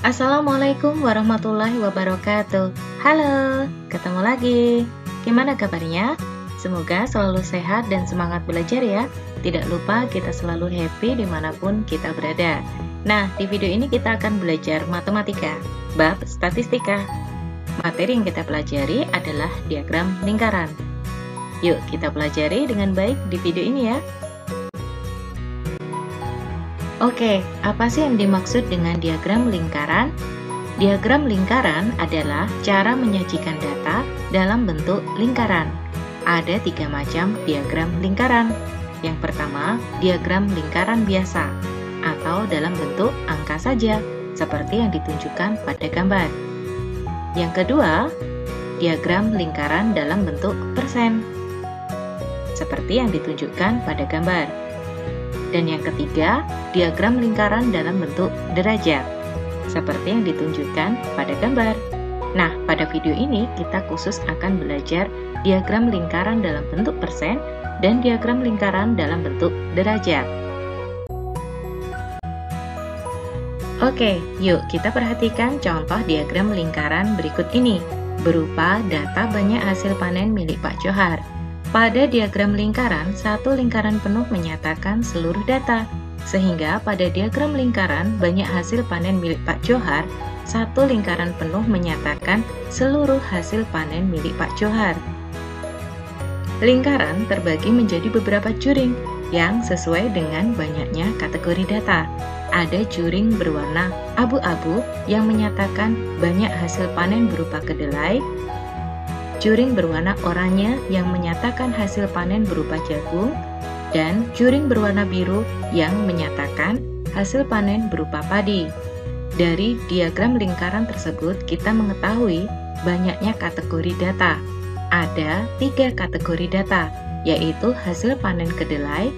Assalamualaikum warahmatullahi wabarakatuh. Halo, ketemu lagi. Gimana kabarnya? Semoga selalu sehat dan semangat belajar ya. Tidak lupa kita selalu happy dimanapun kita berada. Nah, di video ini kita akan belajar matematika, bab statistika. Materi yang kita pelajari adalah diagram lingkaran. Yuk kita pelajari dengan baik di video ini ya. Oke, apa sih yang dimaksud dengan diagram lingkaran? Diagram lingkaran adalah cara menyajikan data dalam bentuk lingkaran. Ada 3 macam diagram lingkaran. Yang pertama, diagram lingkaran biasa, atau dalam bentuk angka saja, seperti yang ditunjukkan pada gambar. Yang kedua, diagram lingkaran dalam bentuk persen, seperti yang ditunjukkan pada gambar. Dan yang ketiga, diagram lingkaran dalam bentuk derajat, seperti yang ditunjukkan pada gambar. Nah, pada video ini kita khusus akan belajar diagram lingkaran dalam bentuk persen dan diagram lingkaran dalam bentuk derajat. Oke, yuk kita perhatikan contoh diagram lingkaran berikut ini, berupa data banyak hasil panen milik Pak Johar. Pada diagram lingkaran, satu lingkaran penuh menyatakan seluruh data, sehingga pada diagram lingkaran banyak hasil panen milik Pak Johar, satu lingkaran penuh menyatakan seluruh hasil panen milik Pak Johar. Lingkaran terbagi menjadi beberapa juring yang sesuai dengan banyaknya kategori data. Ada juring berwarna abu-abu yang menyatakan banyak hasil panen berupa kedelai, juring berwarna oranye yang menyatakan hasil panen berupa jagung, dan juring berwarna biru yang menyatakan hasil panen berupa padi. Dari diagram lingkaran tersebut kita mengetahui banyaknya kategori data. Ada 3 kategori data, yaitu hasil panen kedelai,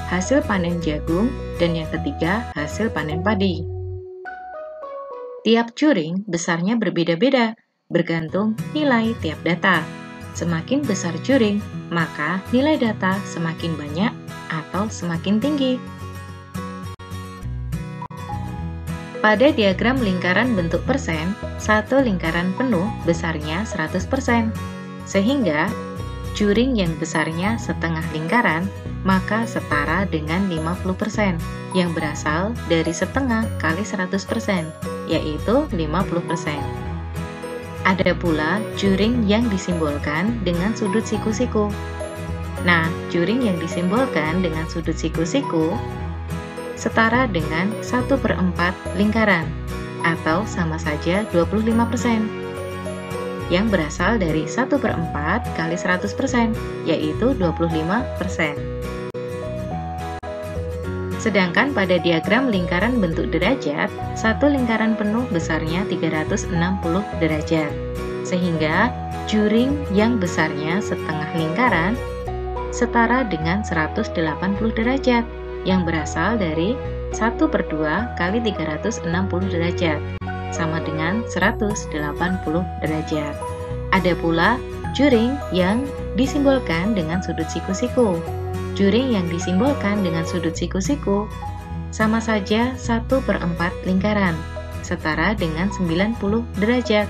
hasil panen jagung, dan yang ketiga hasil panen padi. Tiap juring besarnya berbeda-beda, bergantung nilai tiap data. Semakin besar juring, maka nilai data semakin banyak atau semakin tinggi. Pada diagram lingkaran bentuk persen, satu lingkaran penuh besarnya 100%. Sehingga juring yang besarnya setengah lingkaran, maka setara dengan 50%, yang berasal dari setengah kali 100%, yaitu 50%. Ada pula juring yang disimbolkan dengan sudut siku-siku. Nah, juring yang disimbolkan dengan sudut siku-siku setara dengan 1/4 lingkaran, atau sama saja 25%, yang berasal dari 1/4 kali 100%, yaitu 25%. Sedangkan pada diagram lingkaran bentuk derajat, satu lingkaran penuh besarnya 360 derajat. Sehingga juring yang besarnya setengah lingkaran setara dengan 180 derajat, yang berasal dari 1/2 kali 360 derajat, sama dengan 180 derajat. Ada pula juring yang disimbolkan dengan sudut siku-siku. Juring yang disimbolkan dengan sudut siku-siku sama saja 1/4 lingkaran, setara dengan 90 derajat,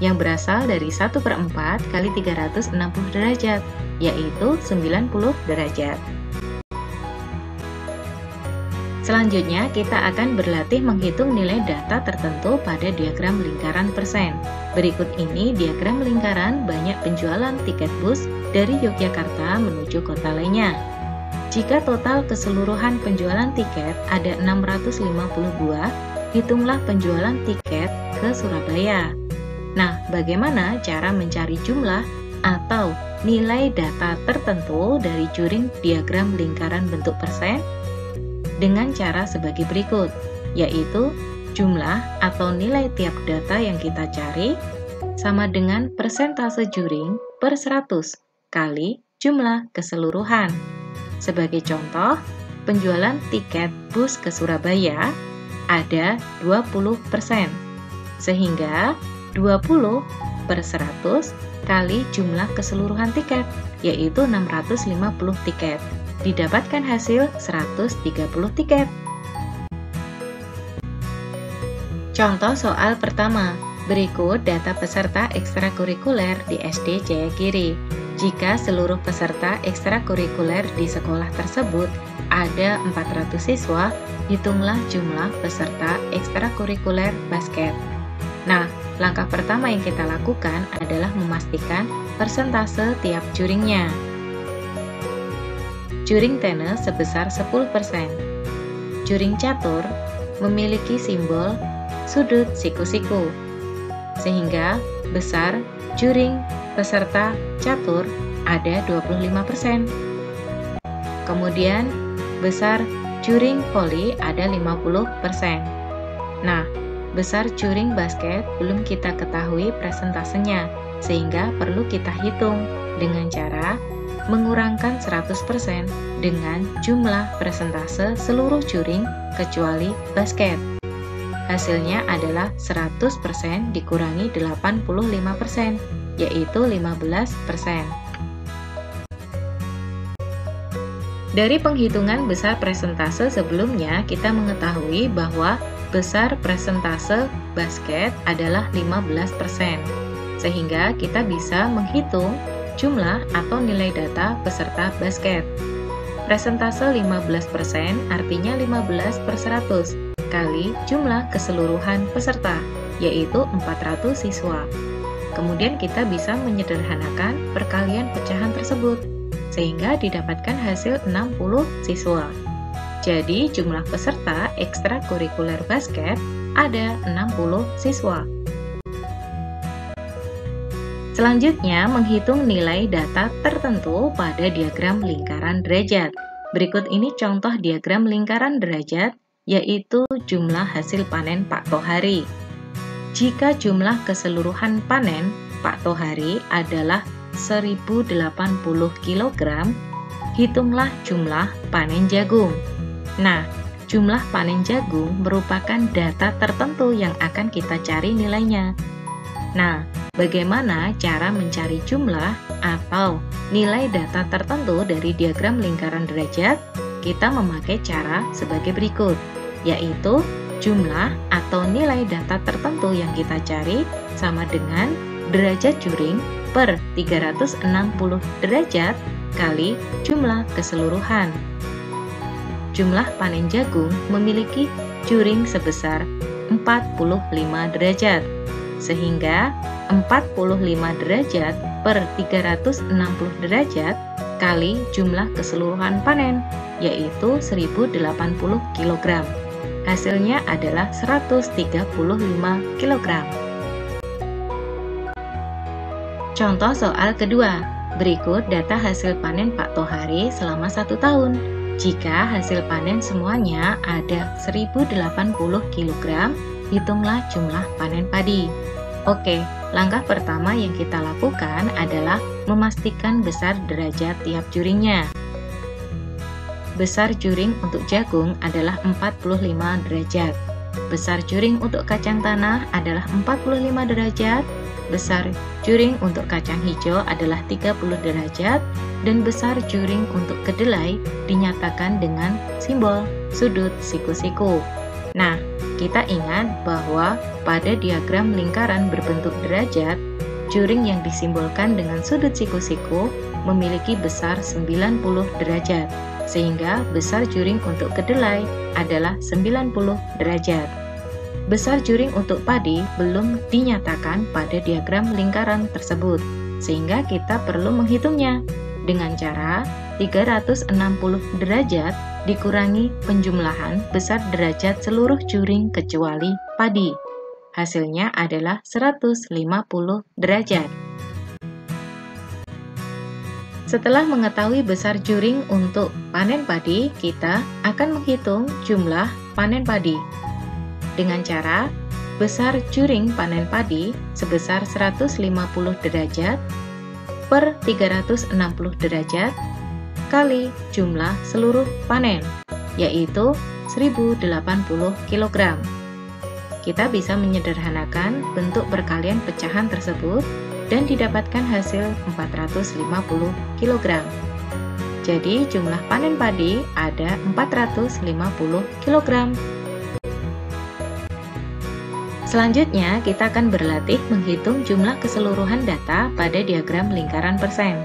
yang berasal dari 1/4 kali 360 derajat, yaitu 90 derajat. Selanjutnya, kita akan berlatih menghitung nilai data tertentu pada diagram lingkaran persen. Berikut ini diagram lingkaran banyak penjualan tiket bus dari Yogyakarta menuju kota lainnya. Jika total keseluruhan penjualan tiket ada 650 buah, hitunglah penjualan tiket ke Surabaya. Nah, bagaimana cara mencari jumlah atau nilai data tertentu dari juring diagram lingkaran bentuk persen? Dengan cara sebagai berikut, yaitu jumlah atau nilai tiap data yang kita cari sama dengan persentase juring per 100 kali jumlah keseluruhan. Sebagai contoh, penjualan tiket bus ke Surabaya ada 20%, sehingga 20/100 kali jumlah keseluruhan tiket, yaitu 650 tiket. Didapatkan hasil 130 tiket. Contoh soal pertama, berikut data peserta ekstrakurikuler di SD Jayagiri. Jika seluruh peserta ekstrakurikuler di sekolah tersebut ada 400 siswa, hitunglah jumlah peserta ekstrakurikuler basket. Nah, langkah pertama yang kita lakukan adalah memastikan persentase tiap juringnya. Juring tenis sebesar 10%. Juring catur memiliki simbol sudut siku-siku, sehingga besar juring peserta catur ada 25%. Kemudian besar juring voli ada 50%. Nah, besar juring basket belum kita ketahui presentasenya, sehingga perlu kita hitung dengan cara mengurangkan 100% dengan jumlah persentase seluruh juring kecuali basket. Hasilnya adalah 100% dikurangi 85%, yaitu 15%. Dari penghitungan besar presentase sebelumnya, kita mengetahui bahwa besar presentase basket adalah 15%, sehingga kita bisa menghitung jumlah atau nilai data peserta basket. Presentase 15% artinya 15/100 kali jumlah keseluruhan peserta, yaitu 400 siswa. Kemudian kita bisa menyederhanakan perkalian pecahan tersebut, sehingga didapatkan hasil 60 siswa. Jadi jumlah peserta ekstrakurikuler basket ada 60 siswa. Selanjutnya, menghitung nilai data tertentu pada diagram lingkaran derajat. Berikut ini contoh diagram lingkaran derajat, yaitu jumlah hasil panen Pak Tohari. Jika jumlah keseluruhan panen Pak Tohari adalah 1080 kg, hitunglah jumlah panen jagung. Nah, jumlah panen jagung merupakan data tertentu yang akan kita cari nilainya. Nah, bagaimana cara mencari jumlah atau nilai data tertentu dari diagram lingkaran derajat? Kita memakai cara sebagai berikut, yaitu jumlah atau nilai data tertentu yang kita cari sama dengan derajat juring per 360 derajat kali jumlah keseluruhan. Jumlah panen jagung memiliki juring sebesar 45 derajat, sehingga 45 derajat per 360 derajat kali jumlah keseluruhan panen, yaitu 1080 kg. Hasilnya adalah 135 kg. Contoh soal kedua, berikut data hasil panen Pak Tohari selama 1 tahun. Jika hasil panen semuanya ada 1080 kg, hitunglah jumlah panen padi. Oke, langkah pertama yang kita lakukan adalah memastikan besar derajat tiap juringnya. Besar juring untuk jagung adalah 45 derajat. Besar juring untuk kacang tanah adalah 45 derajat. Besar juring untuk kacang hijau adalah 30 derajat. Dan besar juring untuk kedelai dinyatakan dengan simbol sudut siku-siku. Nah, kita ingat bahwa pada diagram lingkaran berbentuk derajat, juring yang disimbolkan dengan sudut siku-siku memiliki besar 90 derajat, sehingga besar juring untuk kedelai adalah 90 derajat. Besar juring untuk padi belum dinyatakan pada diagram lingkaran tersebut, sehingga kita perlu menghitungnya dengan cara 360 derajat dikurangi penjumlahan besar derajat seluruh juring kecuali padi. Hasilnya adalah 150 derajat. Setelah mengetahui besar juring untuk panen padi, kita akan menghitung jumlah panen padi. Dengan cara besar juring panen padi sebesar 150 derajat per 360 derajat kali jumlah seluruh panen, yaitu 1080 kg. Kita bisa menyederhanakan bentuk perkalian pecahan tersebut dan didapatkan hasil 450 kg. Jadi jumlah panen padi ada 450 kg. Selanjutnya, kita akan berlatih menghitung jumlah keseluruhan data pada diagram lingkaran persen.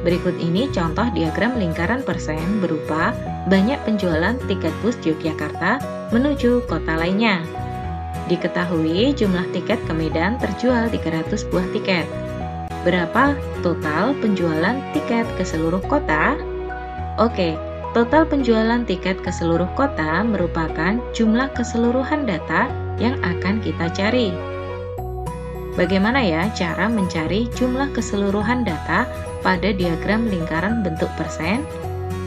Berikut ini contoh diagram lingkaran persen berupa banyak penjualan tiket bus Yogyakarta menuju kota lainnya. Diketahui jumlah tiket ke Medan terjual 300 buah tiket. Berapa total penjualan tiket ke seluruh kota? Oke, total penjualan tiket ke seluruh kota merupakan jumlah keseluruhan data yang akan kita cari. Bagaimana ya cara mencari jumlah keseluruhan data pada diagram lingkaran bentuk persen?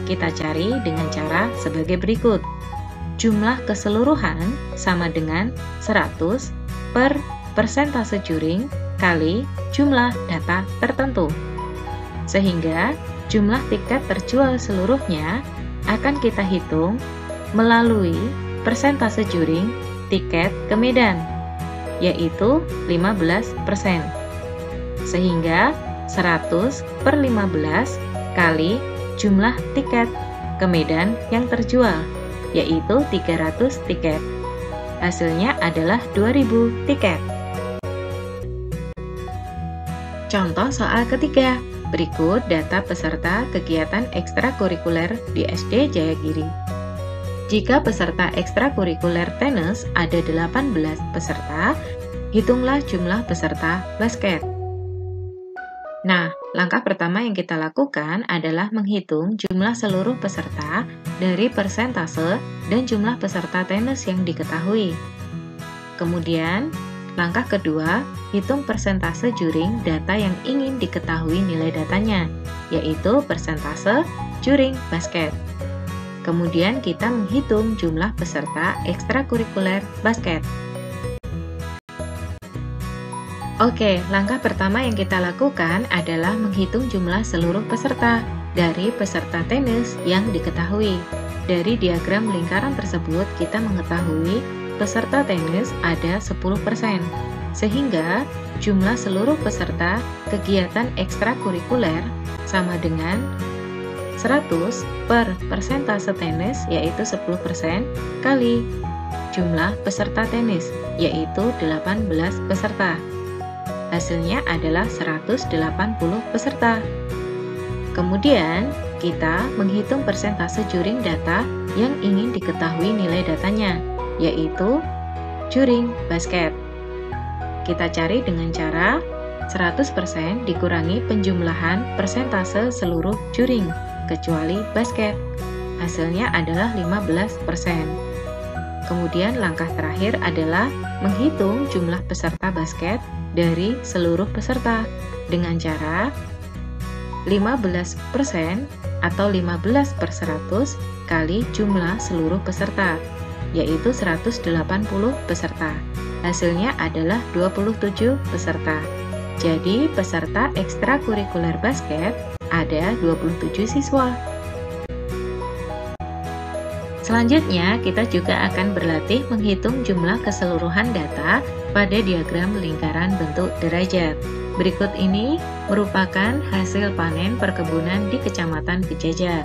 Kita cari dengan cara sebagai berikut. Jumlah keseluruhan sama dengan 100 per persentase juring kali jumlah data tertentu. Sehingga jumlah tiket terjual seluruhnya akan kita hitung melalui persentase juring tiket ke Medan, yaitu 15%. Sehingga 100 per 15 kali jumlah tiket ke Medan yang terjual, yaitu 300 tiket. Hasilnya adalah 2000 tiket. Contoh soal ketiga. Berikut data peserta kegiatan ekstrakurikuler di SD Jayagiri. Jika peserta ekstrakurikuler tenis ada 18 peserta, hitunglah jumlah peserta basket. Nah, langkah pertama yang kita lakukan adalah menghitung jumlah seluruh peserta dari persentase dan jumlah peserta tenis yang diketahui. Kemudian, langkah kedua, hitung persentase juring data yang ingin diketahui nilai datanya, yaitu persentase juring basket. Kemudian kita menghitung jumlah peserta ekstrakurikuler basket. Oke, langkah pertama yang kita lakukan adalah menghitung jumlah seluruh peserta dari peserta tenis yang diketahui. Dari diagram lingkaran tersebut, kita mengetahui peserta tenis ada 10%, sehingga jumlah seluruh peserta kegiatan ekstrakurikuler sama dengan 100 per persentase tenis, yaitu 10%, kali jumlah peserta tenis, yaitu 18 peserta. Hasilnya adalah 180 peserta. Kemudian, kita menghitung persentase juring data yang ingin diketahui nilai datanya, yaitu juring basket. Kita cari dengan cara 100% dikurangi penjumlahan persentase seluruh juring, kecuali basket. Hasilnya adalah 15%. Kemudian langkah terakhir adalah menghitung jumlah peserta basket dari seluruh peserta dengan cara 15% atau 15 per 100 kali jumlah seluruh peserta, yaitu 180 peserta. Hasilnya adalah 27 peserta. Jadi peserta ekstrakurikuler basket ada 27 siswa. Selanjutnya, kita juga akan berlatih menghitung jumlah keseluruhan data pada diagram lingkaran bentuk derajat. Berikut ini merupakan hasil panen perkebunan di Kecamatan Kejajar.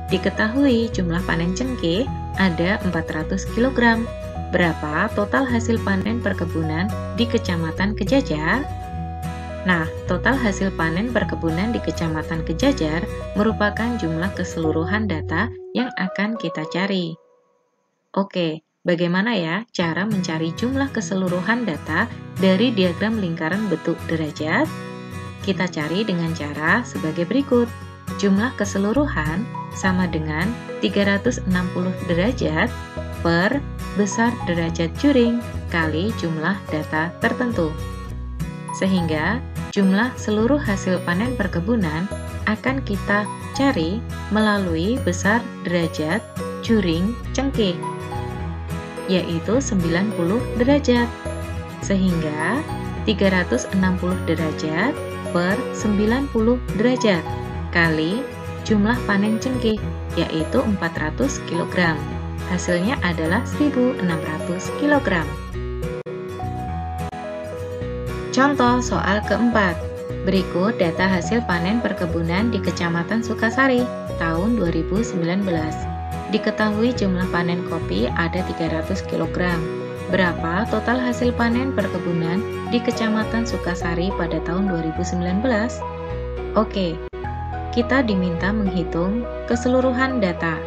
Diketahui jumlah panen cengkeh ada 400 kg. Berapa total hasil panen perkebunan di Kecamatan Kejajar? Nah, total hasil panen perkebunan di Kecamatan Kejajar merupakan jumlah keseluruhan data yang akan kita cari. Oke, bagaimana ya cara mencari jumlah keseluruhan data dari diagram lingkaran bentuk derajat? Kita cari dengan cara sebagai berikut. Jumlah keseluruhan sama dengan 360 derajat per besar derajat juring kali jumlah data tertentu. Sehingga jumlah seluruh hasil panen perkebunan akan kita cari melalui besar derajat juring cengkeh, yaitu 90 derajat. Sehingga 360 derajat per 90 derajat kali jumlah panen cengkeh, yaitu 400 kg. Hasilnya adalah 1.600 kg. Contoh soal keempat. Berikut data hasil panen perkebunan di Kecamatan Sukasari tahun 2019. Diketahui jumlah panen kopi ada 300 kg. Berapa total hasil panen perkebunan di Kecamatan Sukasari pada tahun 2019? Oke, kita diminta menghitung keseluruhan data.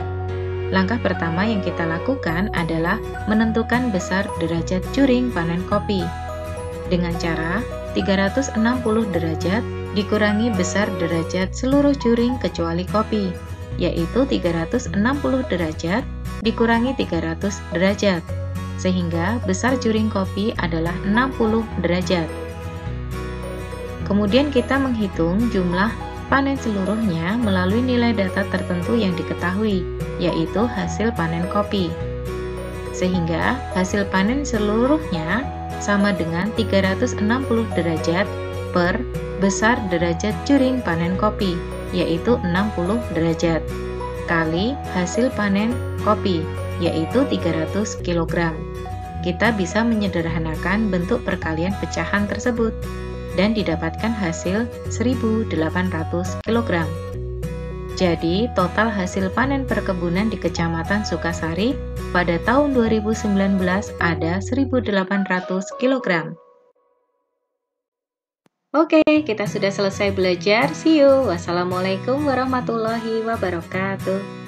Langkah pertama yang kita lakukan adalah menentukan besar derajat curing panen kopi. Dengan cara 360 derajat dikurangi besar derajat seluruh curing kecuali kopi, yaitu 360 derajat dikurangi 300 derajat, sehingga besar curing kopi adalah 60 derajat. Kemudian kita menghitung jumlah panen seluruhnya melalui nilai data tertentu yang diketahui, yaitu hasil panen kopi. Sehingga hasil panen seluruhnya sama dengan 360 derajat per besar derajat curing panen kopi, yaitu 60 derajat, kali hasil panen kopi, yaitu 300 kg. Kita bisa menyederhanakan bentuk perkalian pecahan tersebut dan didapatkan hasil 1.800 kg. Jadi, total hasil panen perkebunan di Kecamatan Sukasari pada tahun 2019 ada 1.800 kg. Oke, kita sudah selesai belajar. See you. Wassalamualaikum warahmatullahi wabarakatuh.